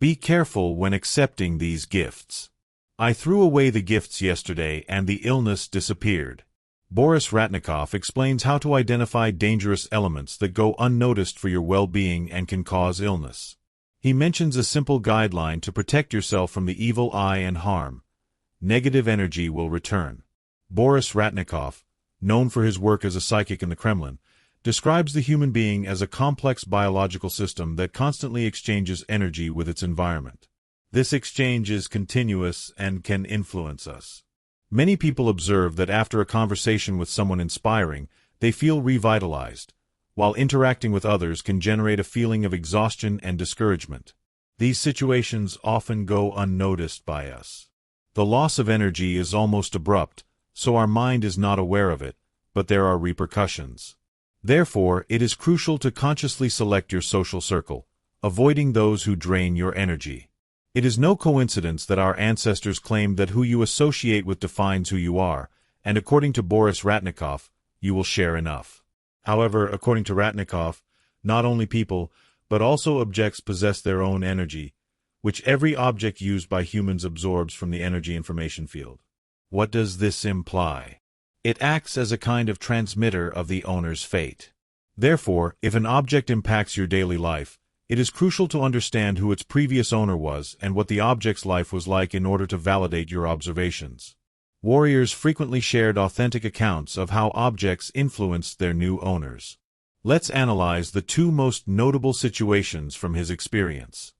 Be careful when accepting these gifts. I threw away the gifts yesterday and the illness disappeared. Boris Ratnikov explains how to identify dangerous elements that go unnoticed for your well-being and can cause illness. He mentions a simple guideline to protect yourself from the evil eye and harm. Negative energy will return. Boris Ratnikov, known for his work as a psychic in the Kremlin, describes the human being as a complex biological system that constantly exchanges energy with its environment. This exchange is continuous and can influence us. Many people observe that after a conversation with someone inspiring, they feel revitalized, while interacting with others can generate a feeling of exhaustion and discouragement. These situations often go unnoticed by us. The loss of energy is almost abrupt, so our mind is not aware of it, but there are repercussions. Therefore, it is crucial to consciously select your social circle, avoiding those who drain your energy. It is no coincidence that our ancestors claimed that who you associate with defines who you are, and according to Boris Ratnikov, you will share enough. However, according to Ratnikov, not only people, but also objects possess their own energy, which every object used by humans absorbs from the energy information field. What does this imply? It acts as a kind of transmitter of the owner's fate. Therefore, if an object impacts your daily life, it is crucial to understand who its previous owner was and what the object's life was like in order to validate your observations. Warriors frequently shared authentic accounts of how objects influenced their new owners. Let's analyze the two most notable situations from his experience.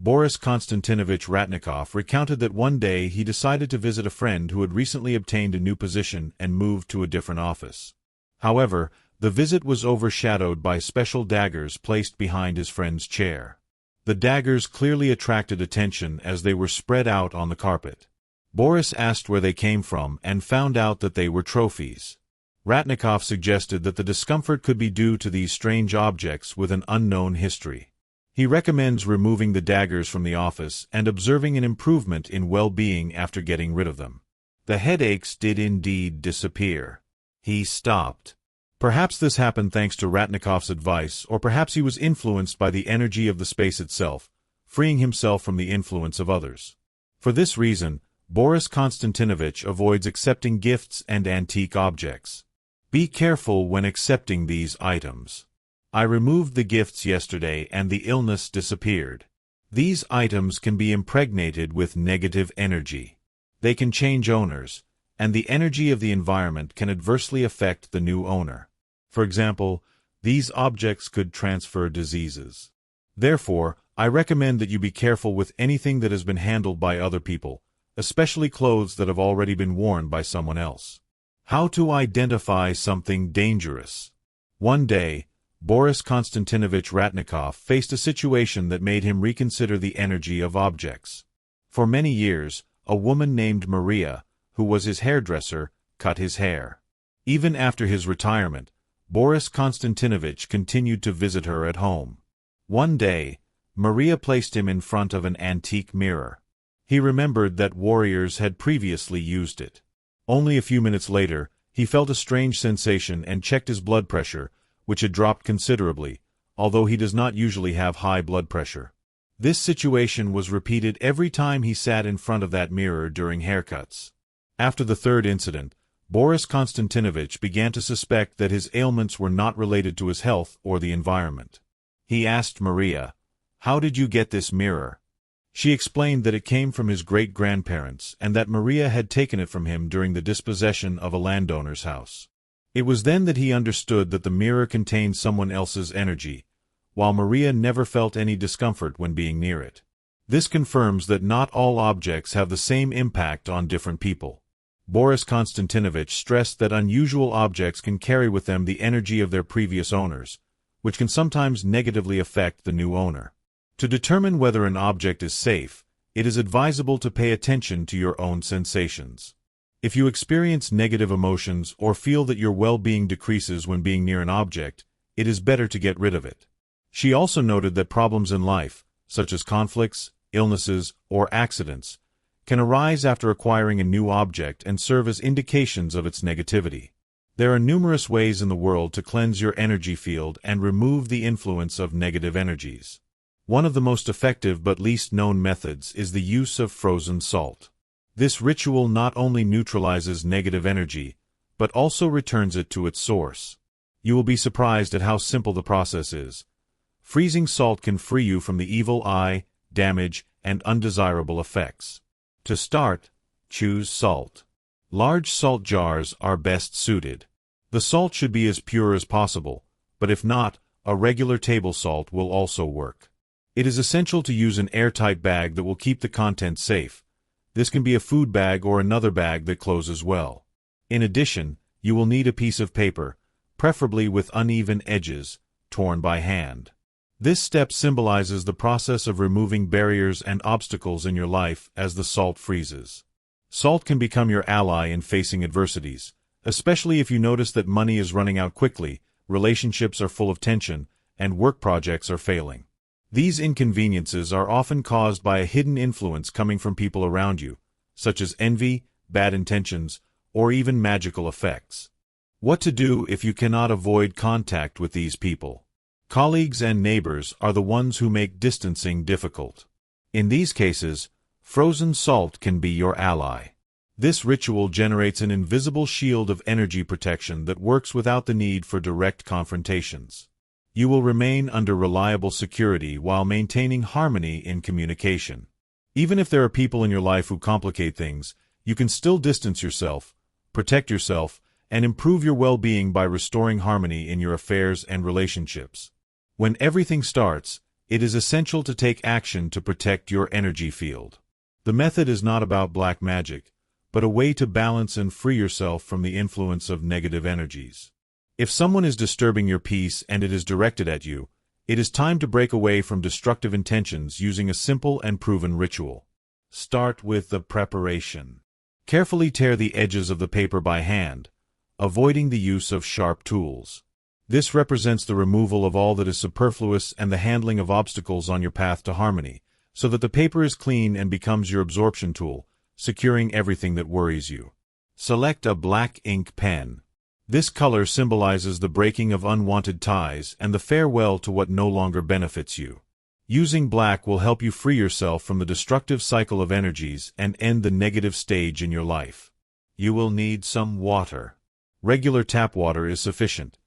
Boris Konstantinovich Ratnikov recounted that one day he decided to visit a friend who had recently obtained a new position and moved to a different office. However, the visit was overshadowed by special daggers placed behind his friend's chair. The daggers clearly attracted attention as they were spread out on the carpet. Boris asked where they came from and found out that they were trophies. Ratnikov suggested that the discomfort could be due to these strange objects with an unknown history. He recommends removing the daggers from the office and observing an improvement in well-being after getting rid of them. The headaches did indeed disappear. He stopped. Perhaps this happened thanks to Ratnikov's advice, or perhaps he was influenced by the energy of the space itself, freeing himself from the influence of others. For this reason, Boris Konstantinovich avoids accepting gifts and antique objects. Be careful when accepting these items. I removed the gifts yesterday and the illness disappeared. These items can be impregnated with negative energy. They can change owners, and the energy of the environment can adversely affect the new owner. For example, these objects could transfer diseases. Therefore, I recommend that you be careful with anything that has been handled by other people, especially clothes that have already been worn by someone else. How to identify something dangerous? One day, Boris Konstantinovich Ratnikov faced a situation that made him reconsider the energy of objects. For many years, a woman named Maria, who was his hairdresser, cut his hair. Even after his retirement, Boris Konstantinovich continued to visit her at home. One day, Maria placed him in front of an antique mirror. He remembered that warriors had previously used it. Only a few minutes later, he felt a strange sensation and checked his blood pressure, which had dropped considerably, although he does not usually have high blood pressure. This situation was repeated every time he sat in front of that mirror during haircuts. After the third incident, Boris Konstantinovich began to suspect that his ailments were not related to his health or the environment. He asked Maria, "How did you get this mirror?" She explained that it came from his great-grandparents and that Maria had taken it from him during the dispossession of a landowner's house. It was then that he understood that the mirror contained someone else's energy, while Maria never felt any discomfort when being near it. This confirms that not all objects have the same impact on different people. Boris Konstantinovich stressed that unusual objects can carry with them the energy of their previous owners, which can sometimes negatively affect the new owner. To determine whether an object is safe, it is advisable to pay attention to your own sensations. If you experience negative emotions or feel that your well-being decreases when being near an object, it is better to get rid of it. She also noted that problems in life, such as conflicts, illnesses, or accidents, can arise after acquiring a new object and serve as indications of its negativity. There are numerous ways in the world to cleanse your energy field and remove the influence of negative energies. One of the most effective but least known methods is the use of frozen salt. This ritual not only neutralizes negative energy, but also returns it to its source. You will be surprised at how simple the process is. Freezing salt can free you from the evil eye, damage, and undesirable effects. To start, choose salt. Large salt jars are best suited. The salt should be as pure as possible, but if not, a regular table salt will also work. It is essential to use an airtight bag that will keep the contents safe. This can be a food bag or another bag that closes well. In addition, you will need a piece of paper, preferably with uneven edges, torn by hand. This step symbolizes the process of removing barriers and obstacles in your life as the salt freezes. Salt can become your ally in facing adversities, especially if you notice that money is running out quickly, relationships are full of tension, and work projects are failing. These inconveniences are often caused by a hidden influence coming from people around you, such as envy, bad intentions, or even magical effects. What to do if you cannot avoid contact with these people? Colleagues and neighbors are the ones who make distancing difficult. In these cases, frozen salt can be your ally. This ritual generates an invisible shield of energy protection that works without the need for direct confrontations. You will remain under reliable security while maintaining harmony in communication. Even if there are people in your life who complicate things, you can still distance yourself, protect yourself, and improve your well-being by restoring harmony in your affairs and relationships. When everything starts, it is essential to take action to protect your energy field. The method is not about black magic, but a way to balance and free yourself from the influence of negative energies. If someone is disturbing your peace and it is directed at you, it is time to break away from destructive intentions using a simple and proven ritual. Start with the preparation. Carefully tear the edges of the paper by hand, avoiding the use of sharp tools. This represents the removal of all that is superfluous and the handling of obstacles on your path to harmony, so that the paper is clean and becomes your absorption tool, securing everything that worries you. Select a black ink pen. This color symbolizes the breaking of unwanted ties and the farewell to what no longer benefits you. Using black will help you free yourself from the destructive cycle of energies and end the negative stage in your life. You will need some water. Regular tap water is sufficient.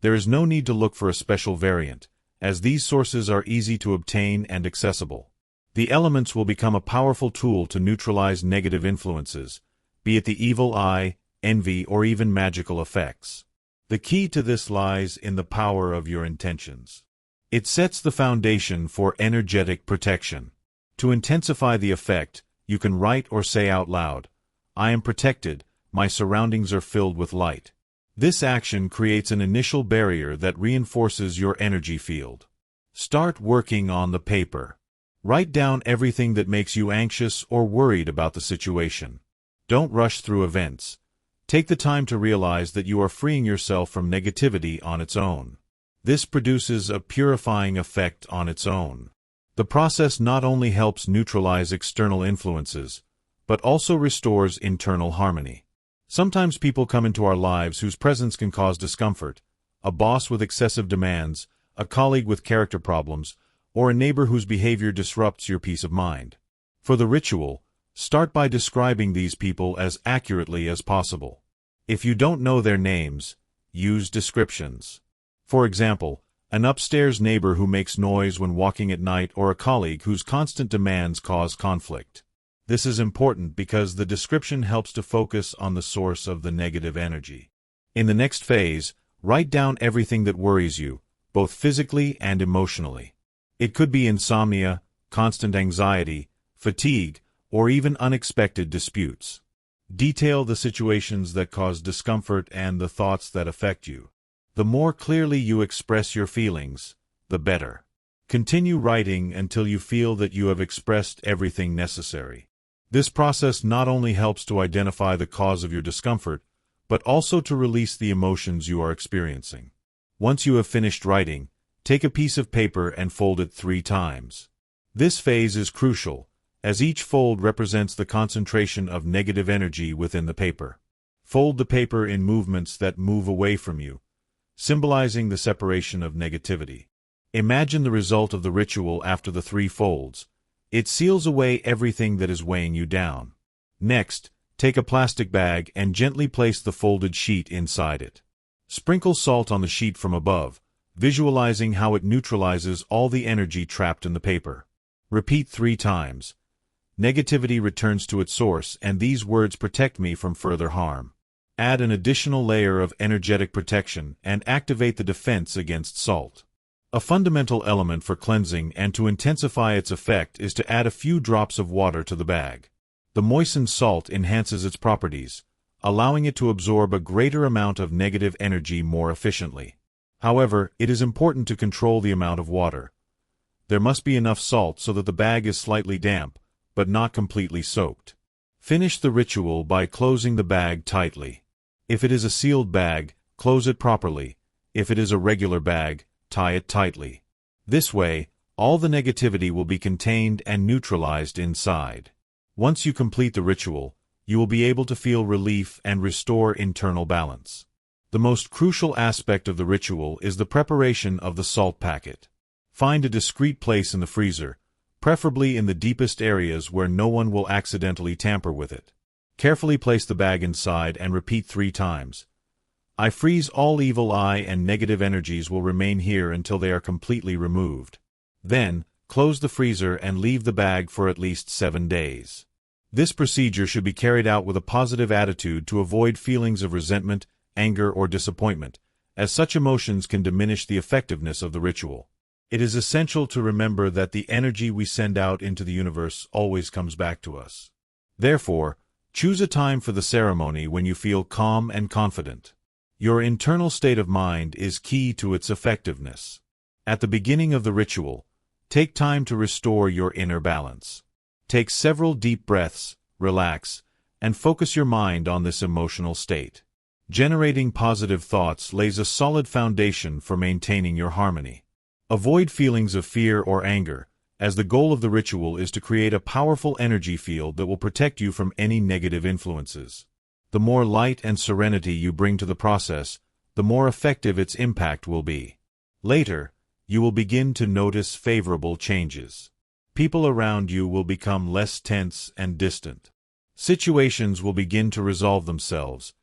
There is no need to look for a special variant, as these sources are easy to obtain and accessible. The elements will become a powerful tool to neutralize negative influences, be it the evil eye, envy, or even magical effects. The key to this lies in the power of your intentions. It sets the foundation for energetic protection. To intensify the effect, you can write or say out loud, "I am protected, my surroundings are filled with light." This action creates an initial barrier that reinforces your energy field. Start working on the paper. Write down everything that makes you anxious or worried about the situation. Don't rush through events. Take the time to realize that you are freeing yourself from negativity on its own. This produces a purifying effect on its own. The process not only helps neutralize external influences, but also restores internal harmony. Sometimes people come into our lives whose presence can cause discomfort, a boss with excessive demands, a colleague with character problems, or a neighbor whose behavior disrupts your peace of mind. For the ritual, start by describing these people as accurately as possible. If you don't know their names, use descriptions. For example, an upstairs neighbor who makes noise when walking at night or a colleague whose constant demands cause conflict. This is important because the description helps to focus on the source of the negative energy. In the next phase, write down everything that worries you, both physically and emotionally. It could be insomnia, constant anxiety, fatigue, or even unexpected disputes. Detail the situations that cause discomfort and the thoughts that affect you. The more clearly you express your feelings, the better. Continue writing until you feel that you have expressed everything necessary. This process not only helps to identify the cause of your discomfort, but also to release the emotions you are experiencing. Once you have finished writing, take a piece of paper and fold it 3 times. This phase is crucial, as each fold represents the concentration of negative energy within the paper. Fold the paper in movements that move away from you, symbolizing the separation of negativity. Imagine the result of the ritual after the 3 folds. It seals away everything that is weighing you down. Next, take a plastic bag and gently place the folded sheet inside it. Sprinkle salt on the sheet from above, visualizing how it neutralizes all the energy trapped in the paper. Repeat 3 times. Negativity returns to its source, and these words protect me from further harm. Add an additional layer of energetic protection and activate the defense against salt. A fundamental element for cleansing and to intensify its effect is to add a few drops of water to the bag. The moistened salt enhances its properties, allowing it to absorb a greater amount of negative energy more efficiently. However, it is important to control the amount of water. There must be enough salt so that the bag is slightly damp, but not completely soaked. Finish the ritual by closing the bag tightly. If it is a sealed bag, close it properly. If it is a regular bag, tie it tightly. This way, all the negativity will be contained and neutralized inside. Once you complete the ritual, you will be able to feel relief and restore internal balance. The most crucial aspect of the ritual is the preparation of the salt packet. Find a discreet place in the freezer, preferably in the deepest areas where no one will accidentally tamper with it. Carefully place the bag inside and repeat 3 times. I freeze all evil eye and negative energies will remain here until they are completely removed. Then, close the freezer and leave the bag for at least 7 days. This procedure should be carried out with a positive attitude to avoid feelings of resentment, anger, or disappointment, as such emotions can diminish the effectiveness of the ritual. It is essential to remember that the energy we send out into the universe always comes back to us. Therefore, choose a time for the ceremony when you feel calm and confident. Your internal state of mind is key to its effectiveness. At the beginning of the ritual, take time to restore your inner balance. Take several deep breaths, relax, and focus your mind on this emotional state. Generating positive thoughts lays a solid foundation for maintaining your harmony. Avoid feelings of fear or anger, as the goal of the ritual is to create a powerful energy field that will protect you from any negative influences. The more light and serenity you bring to the process, the more effective its impact will be. Later, you will begin to notice favorable changes. People around you will become less tense and distant. Situations will begin to resolve themselves,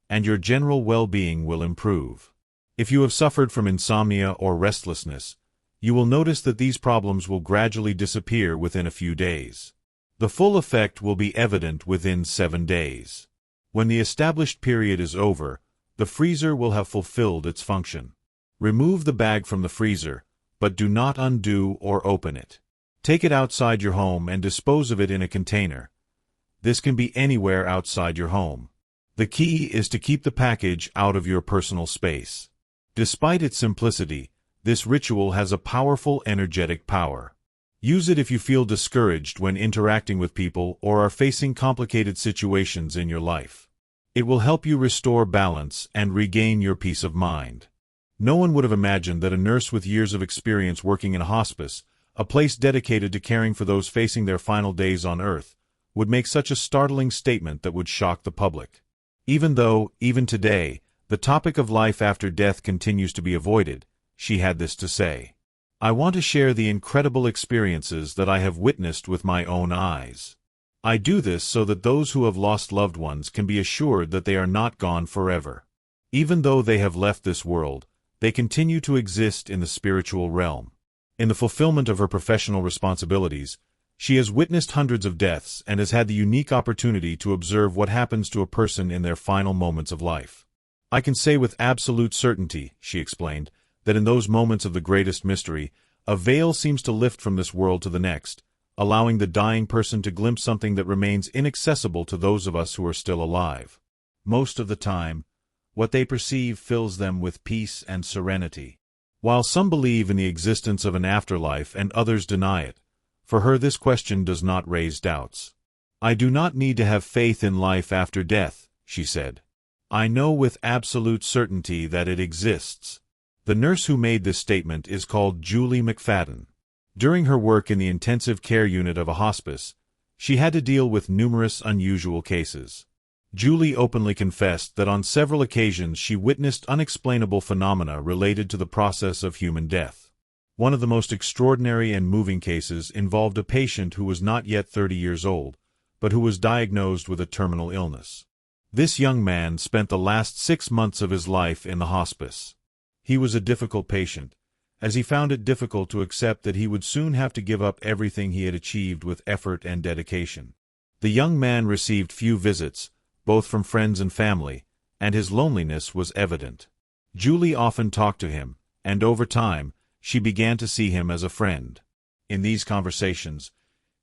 and your general well-being will improve. If you have suffered from insomnia or restlessness, you will notice that these problems will gradually disappear within a few days. The full effect will be evident within 7 days. When the established period is over, the freezer will have fulfilled its function. Remove the bag from the freezer, but do not undo or open it. Take it outside your home and dispose of it in a container. This can be anywhere outside your home. The key is to keep the package out of your personal space. Despite its simplicity, this ritual has a powerful energetic power. Use it if you feel discouraged when interacting with people or are facing complicated situations in your life. It will help you restore balance and regain your peace of mind. No one would have imagined that a nurse with years of experience working in a hospice, a place dedicated to caring for those facing their final days on Earth, would make such a startling statement that would shock the public. Even though, even today, the topic of life after death continues to be avoided, she had this to say. I want to share the incredible experiences that I have witnessed with my own eyes. I do this so that those who have lost loved ones can be assured that they are not gone forever. Even though they have left this world, they continue to exist in the spiritual realm. In the fulfillment of her professional responsibilities, she has witnessed hundreds of deaths and has had the unique opportunity to observe what happens to a person in their final moments of life. I can say with absolute certainty, she explained, that in those moments of the greatest mystery, a veil seems to lift from this world to the next, allowing the dying person to glimpse something that remains inaccessible to those of us who are still alive. Most of the time, what they perceive fills them with peace and serenity. While some believe in the existence of an afterlife and others deny it, for her this question does not raise doubts. I do not need to have faith in life after death, she said. I know with absolute certainty that it exists. The nurse who made this statement is called Julie McFadden. During her work in the intensive care unit of a hospice, she had to deal with numerous unusual cases. Julie openly confessed that on several occasions she witnessed unexplainable phenomena related to the process of human death. One of the most extraordinary and moving cases involved a patient who was not yet 30 years old, but who was diagnosed with a terminal illness. This young man spent the last 6 months of his life in the hospice. He was a difficult patient, as he found it difficult to accept that he would soon have to give up everything he had achieved with effort and dedication. The young man received few visits, both from friends and family, and his loneliness was evident. Julie often talked to him, and over time, she began to see him as a friend. In these conversations,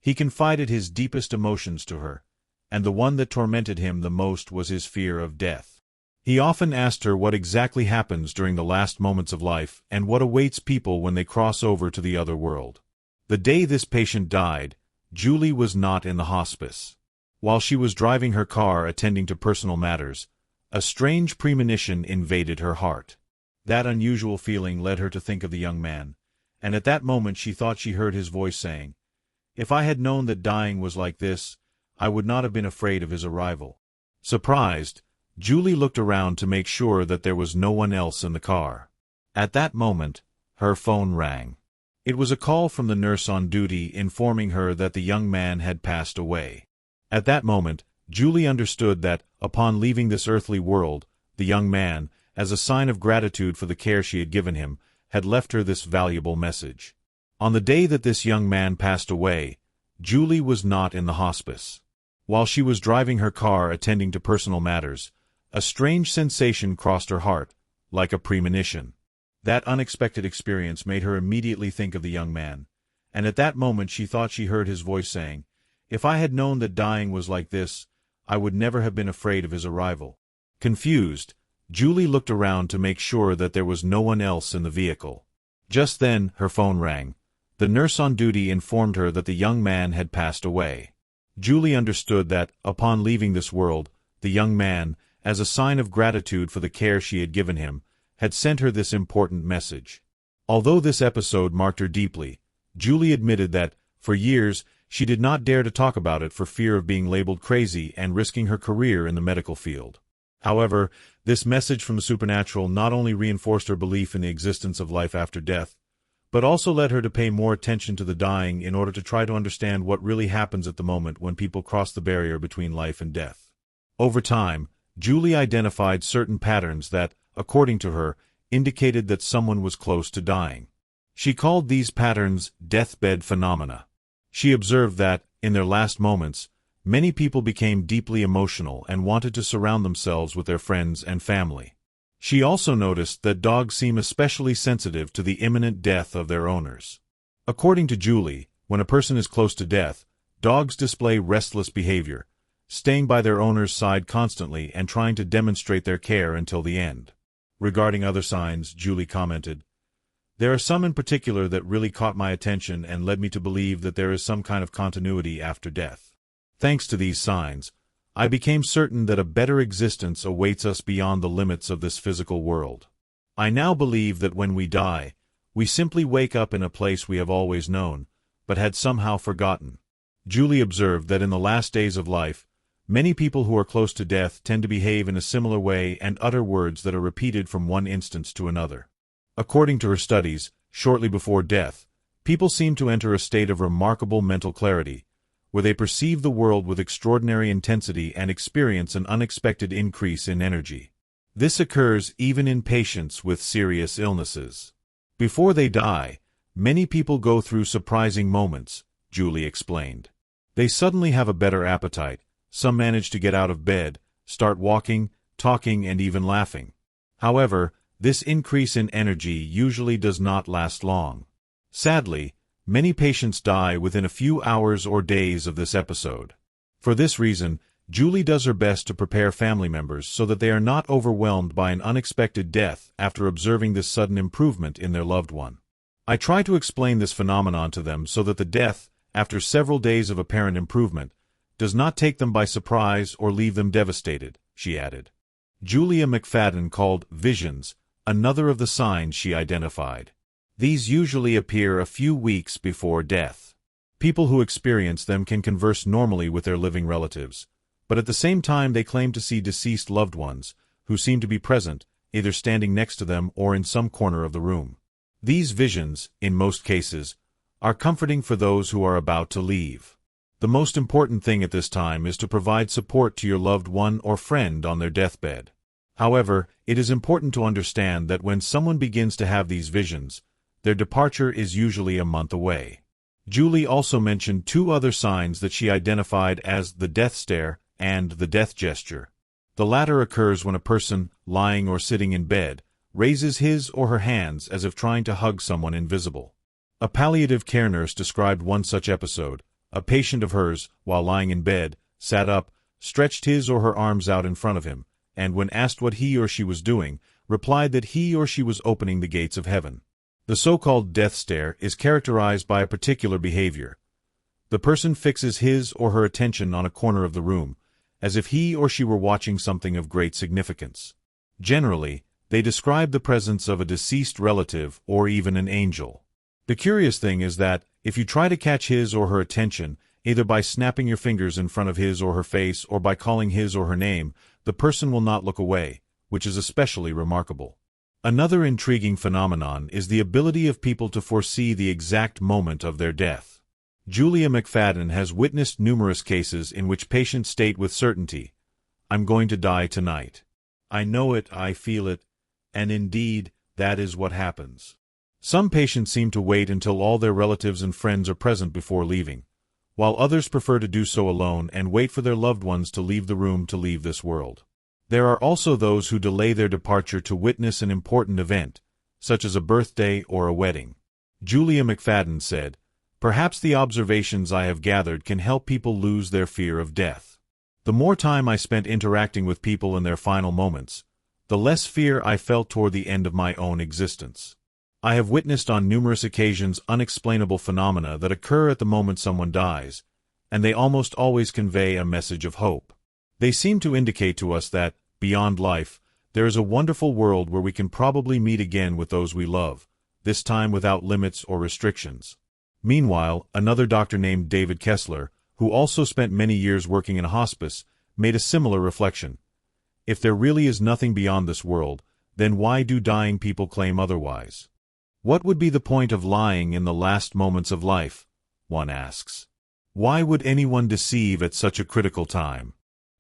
he confided his deepest emotions to her, and the one that tormented him the most was his fear of death. He often asked her what exactly happens during the last moments of life and what awaits people when they cross over to the other world. The day this patient died, Julie was not in the hospice. While she was driving her car attending to personal matters, a strange premonition invaded her heart. That unusual feeling led her to think of the young man, and at that moment she thought she heard his voice saying, "If I had known that dying was like this, I would not have been afraid of his arrival." Surprised, Julie looked around to make sure that there was no one else in the car. At that moment, her phone rang. It was a call from the nurse on duty informing her that the young man had passed away. At that moment, Julie understood that, upon leaving this earthly world, the young man, as a sign of gratitude for the care she had given him, had left her this valuable message. On the day that this young man passed away, Julie was not in the hospice. While she was driving her car attending to personal matters, a strange sensation crossed her heart, like a premonition. That unexpected experience made her immediately think of the young man, and at that moment she thought she heard his voice saying, "If I had known that dying was like this, I would never have been afraid of his arrival." Confused, Julie looked around to make sure that there was no one else in the vehicle. Just then, her phone rang. The nurse on duty informed her that the young man had passed away. Julie understood that, upon leaving this world, the young man, as a sign of gratitude for the care she had given him, had sent her this important message. Although this episode marked her deeply, Julie admitted that, for years, she did not dare to talk about it for fear of being labeled crazy and risking her career in the medical field. However, this message from the supernatural not only reinforced her belief in the existence of life after death, but also led her to pay more attention to the dying in order to try to understand what really happens at the moment when people cross the barrier between life and death. Over time, Julie identified certain patterns that, according to her, indicated that someone was close to dying. She called these patterns deathbed phenomena. She observed that, in their last moments, many people became deeply emotional and wanted to surround themselves with their friends and family. She also noticed that dogs seem especially sensitive to the imminent death of their owners. According to Julie, when a person is close to death, dogs display restless behavior, staying by their owner's side constantly and trying to demonstrate their care until the end. Regarding other signs, Julie commented, "There are some in particular that really caught my attention and led me to believe that there is some kind of continuity after death. Thanks to these signs, I became certain that a better existence awaits us beyond the limits of this physical world. I now believe that when we die, we simply wake up in a place we have always known, but had somehow forgotten." Julie observed that in the last days of life, many people who are close to death tend to behave in a similar way and utter words that are repeated from one instance to another. According to her studies, shortly before death, people seem to enter a state of remarkable mental clarity, where they perceive the world with extraordinary intensity and experience an unexpected increase in energy. This occurs even in patients with serious illnesses. Before they die, many people go through surprising moments, Julie explained. They suddenly have a better appetite. Some manage to get out of bed, start walking, talking, and even laughing. However, this increase in energy usually does not last long. Sadly, many patients die within a few hours or days of this episode. For this reason, Julie does her best to prepare family members so that they are not overwhelmed by an unexpected death after observing this sudden improvement in their loved one. I try to explain this phenomenon to them so that the death, after several days of apparent improvement, does not take them by surprise or leave them devastated, she added. Julia McFadden called visions another of the signs she identified. These usually appear a few weeks before death. People who experience them can converse normally with their living relatives, but at the same time they claim to see deceased loved ones, who seem to be present, either standing next to them or in some corner of the room. These visions, in most cases, are comforting for those who are about to leave. The most important thing at this time is to provide support to your loved one or friend on their deathbed. However, it is important to understand that when someone begins to have these visions, their departure is usually a month away. Julie also mentioned two other signs that she identified as the death stare and the death gesture. The latter occurs when a person, lying or sitting in bed, raises his or her hands as if trying to hug someone invisible. A palliative care nurse described one such episode. A patient of hers, while lying in bed, sat up, stretched his or her arms out in front of him, and when asked what he or she was doing, replied that he or she was opening the gates of heaven. The so-called death stare is characterized by a particular behavior. The person fixes his or her attention on a corner of the room, as if he or she were watching something of great significance. Generally, they describe the presence of a deceased relative or even an angel. The curious thing is that, if you try to catch his or her attention, either by snapping your fingers in front of his or her face or by calling his or her name, the person will not look away, which is especially remarkable. Another intriguing phenomenon is the ability of people to foresee the exact moment of their death. Julia McFadden has witnessed numerous cases in which patients state with certainty, "I'm going to die tonight. I know it, I feel it," and indeed, that is what happens. Some patients seem to wait until all their relatives and friends are present before leaving, while others prefer to do so alone and wait for their loved ones to leave the room to leave this world. There are also those who delay their departure to witness an important event, such as a birthday or a wedding. Julia McFadden said, "Perhaps the observations I have gathered can help people lose their fear of death. The more time I spent interacting with people in their final moments, the less fear I felt toward the end of my own existence. I have witnessed on numerous occasions unexplainable phenomena that occur at the moment someone dies, and they almost always convey a message of hope. They seem to indicate to us that, beyond life, there is a wonderful world where we can probably meet again with those we love, this time without limits or restrictions." Meanwhile, another doctor named David Kessler, who also spent many years working in a hospice, made a similar reflection. If there really is nothing beyond this world, then why do dying people claim otherwise? What would be the point of lying in the last moments of life? One asks. Why would anyone deceive at such a critical time?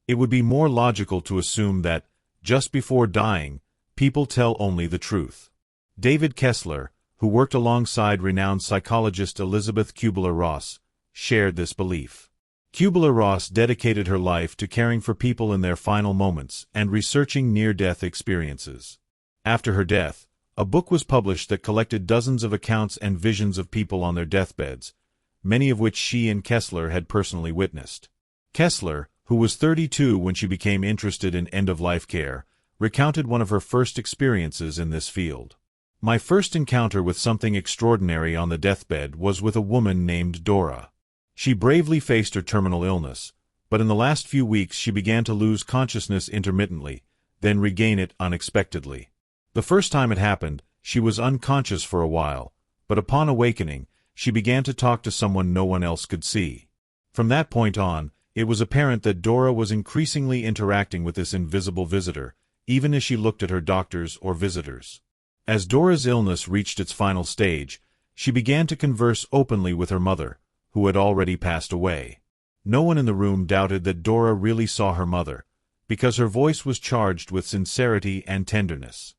It would be more logical to assume that, just before dying, people tell only the truth. David Kessler, who worked alongside renowned psychologist Elizabeth Kubler-Ross, shared this belief. Kubler-Ross dedicated her life to caring for people in their final moments and researching near-death experiences. After her death, a book was published that collected dozens of accounts and visions of people on their deathbeds, many of which she and Kessler had personally witnessed. Kessler, who was 32 when she became interested in end-of-life care, recounted one of her first experiences in this field. "My first encounter with something extraordinary on the deathbed was with a woman named Dora. She bravely faced her terminal illness, but in the last few weeks she began to lose consciousness intermittently, then regain it unexpectedly. The first time it happened, she was unconscious for a while, but upon awakening, she began to talk to someone no one else could see. From that point on, it was apparent that Dora was increasingly interacting with this invisible visitor, even as she looked at her doctors or visitors. As Dora's illness reached its final stage, she began to converse openly with her mother, who had already passed away. No one in the room doubted that Dora really saw her mother, because her voice was charged with sincerity and tenderness.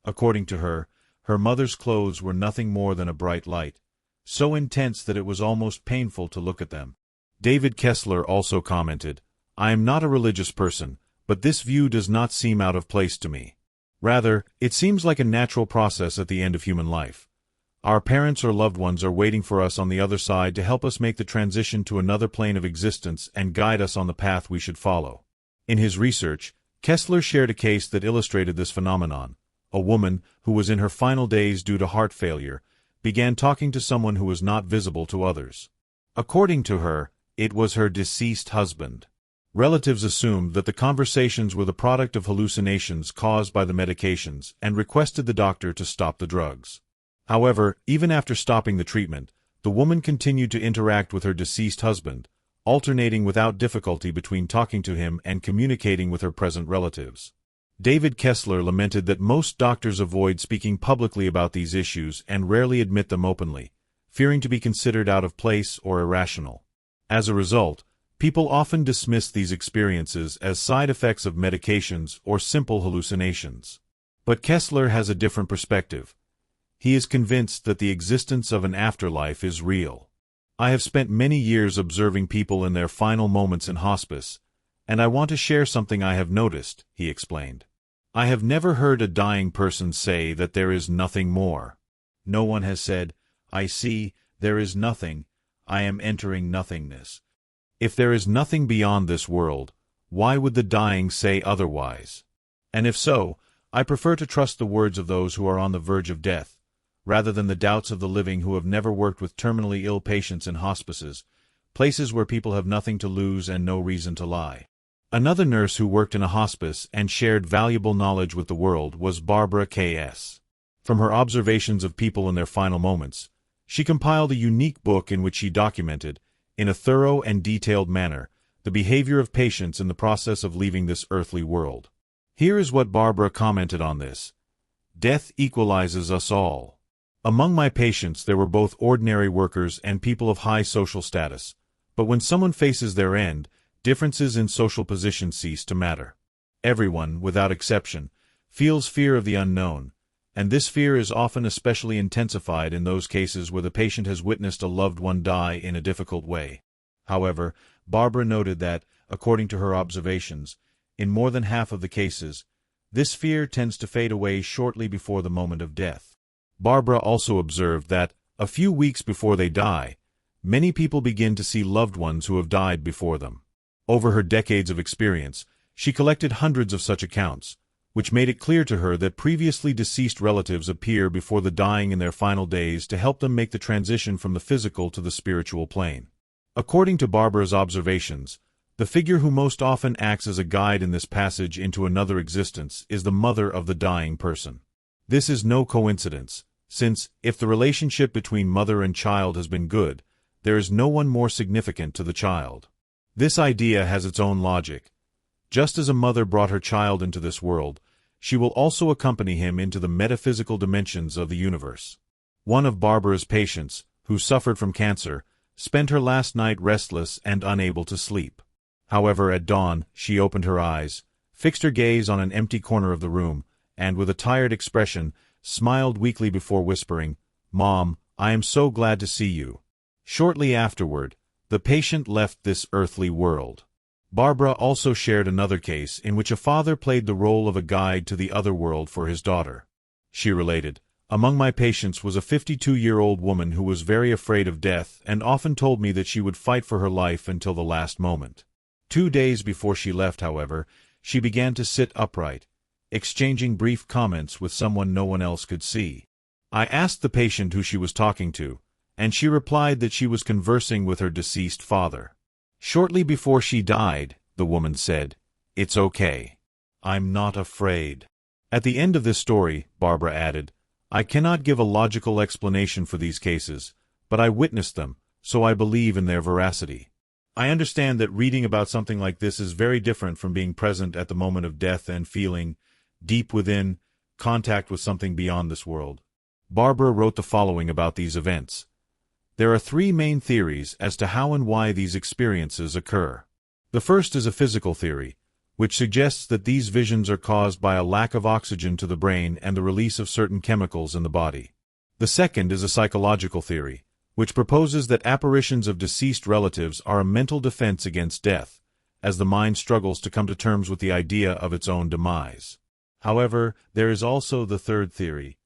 According to her, her mother's clothes were nothing more than a bright light, so intense that it was almost painful to look at them." David Kessler also commented, "I am not a religious person, but this view does not seem out of place to me. Rather, it seems like a natural process at the end of human life. Our parents or loved ones are waiting for us on the other side to help us make the transition to another plane of existence and guide us on the path we should follow." In his research, Kessler shared a case that illustrated this phenomenon. A woman, who was in her final days due to heart failure, began talking to someone who was not visible to others. According to her, it was her deceased husband. Relatives assumed that the conversations were the product of hallucinations caused by the medications and requested the doctor to stop the drugs. However, even after stopping the treatment, the woman continued to interact with her deceased husband, alternating without difficulty between talking to him and communicating with her present relatives. David Kessler lamented that most doctors avoid speaking publicly about these issues and rarely admit them openly, fearing to be considered out of place or irrational. As a result, people often dismiss these experiences as side effects of medications or simple hallucinations. But Kessler has a different perspective. He is convinced that the existence of an afterlife is real. I have spent many years observing people in their final moments in hospice, and I want to share something I have noticed, he explained. I have never heard a dying person say that there is nothing more. No one has said, "I see, there is nothing, I am entering nothingness." If there is nothing beyond this world, why would the dying say otherwise? And if so, I prefer to trust the words of those who are on the verge of death, rather than the doubts of the living who have never worked with terminally ill patients in hospices, places where people have nothing to lose and no reason to lie. Another nurse who worked in a hospice and shared valuable knowledge with the world was Barbara K.S. From her observations of people in their final moments, she compiled a unique book in which she documented, in a thorough and detailed manner, the behavior of patients in the process of leaving this earthly world. Here is what Barbara commented on this. Death equalizes us all. Among my patients there were both ordinary workers and people of high social status, but when someone faces their end, differences in social position cease to matter. Everyone, without exception, feels fear of the unknown, and this fear is often especially intensified in those cases where the patient has witnessed a loved one die in a difficult way. However, Barbara noted that, according to her observations, in more than half of the cases, this fear tends to fade away shortly before the moment of death. Barbara also observed that, a few weeks before they die, many people begin to see loved ones who have died before them. Over her decades of experience, she collected hundreds of such accounts, which made it clear to her that previously deceased relatives appear before the dying in their final days to help them make the transition from the physical to the spiritual plane. According to Barbara's observations, the figure who most often acts as a guide in this passage into another existence is the mother of the dying person. This is no coincidence, since, if the relationship between mother and child has been good, there is no one more significant to the child. This idea has its own logic. Just as a mother brought her child into this world, she will also accompany him into the metaphysical dimensions of the universe. One of Barbara's patients, who suffered from cancer, spent her last night restless and unable to sleep. However, at dawn, she opened her eyes, fixed her gaze on an empty corner of the room, and with a tired expression, smiled weakly before whispering, "Mom, I am so glad to see you." Shortly afterward, the patient left this earthly world. Barbara also shared another case in which a father played the role of a guide to the other world for his daughter. She related, "Among my patients was a 52-year-old woman who was very afraid of death and often told me that she would fight for her life until the last moment. 2 days before she left, however, she began to sit upright, exchanging brief comments with someone no one else could see. I asked the patient who she was talking to, and she replied that she was conversing with her deceased father. Shortly before she died, the woman said, 'It's okay. I'm not afraid.'" At the end of this story, Barbara added, "I cannot give a logical explanation for these cases, but I witnessed them, so I believe in their veracity. I understand that reading about something like this is very different from being present at the moment of death and feeling, deep within, contact with something beyond this world." Barbara wrote the following about these events. There are 3 main theories as to how and why these experiences occur. The first is a physical theory, which suggests that these visions are caused by a lack of oxygen to the brain and the release of certain chemicals in the body. The second is a psychological theory, which proposes that apparitions of deceased relatives are a mental defense against death, as the mind struggles to come to terms with the idea of its own demise. However, there is also the third theory,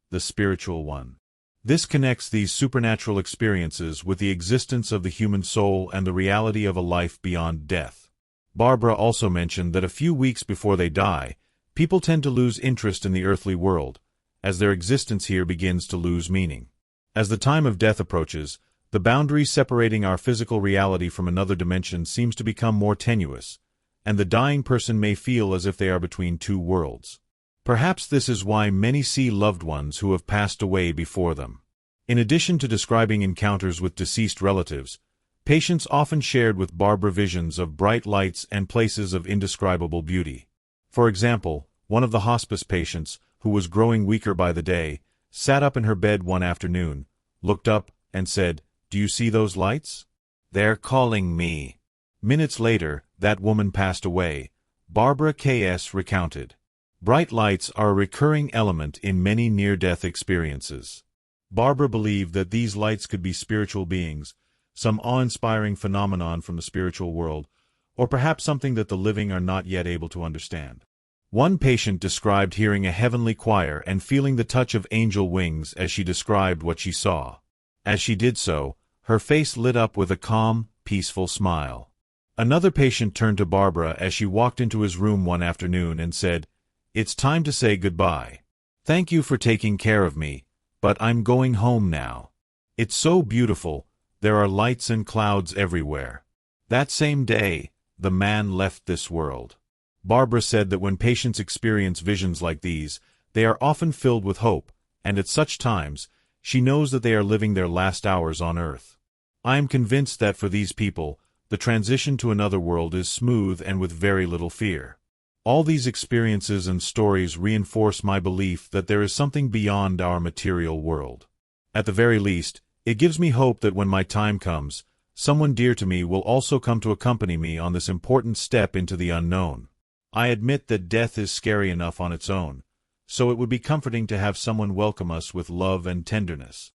the spiritual one. This connects these supernatural experiences with the existence of the human soul and the reality of a life beyond death. Barbara also mentioned that a few weeks before they die, people tend to lose interest in the earthly world, as their existence here begins to lose meaning. As the time of death approaches, the boundary separating our physical reality from another dimension seems to become more tenuous, and the dying person may feel as if they are between 2 worlds. Perhaps this is why many see loved ones who have passed away before them. In addition to describing encounters with deceased relatives, patients often shared with Barbara visions of bright lights and places of indescribable beauty. For example, One of the hospice patients, who was growing weaker by the day, sat up in her bed one afternoon, looked up, and said, "Do you see those lights? They're calling me." Minutes later, that woman passed away, Barbara K.S. recounted. Bright lights are a recurring element in many near-death experiences. Barbara believed that these lights could be spiritual beings, some awe-inspiring phenomenon from the spiritual world, or perhaps something that the living are not yet able to understand. One patient described hearing a heavenly choir and feeling the touch of angel wings as she described what she saw. As she did so, her face lit up with a calm, peaceful smile. Another patient turned to Barbara as she walked into his room one afternoon and said, "It's time to say goodbye. Thank you for taking care of me, but I'm going home now. It's so beautiful, there are lights and clouds everywhere." That same day, the man left this world. Barbara said that when patients experience visions like these, they are often filled with hope, and at such times, she knows that they are living their last hours on earth. I am convinced that for these people, the transition to another world is smooth and with very little fear. All these experiences and stories reinforce my belief that there is something beyond our material world. At the very least, it gives me hope that when my time comes, someone dear to me will also come to accompany me on this important step into the unknown. I admit that death is scary enough on its own, so it would be comforting to have someone welcome us with love and tenderness.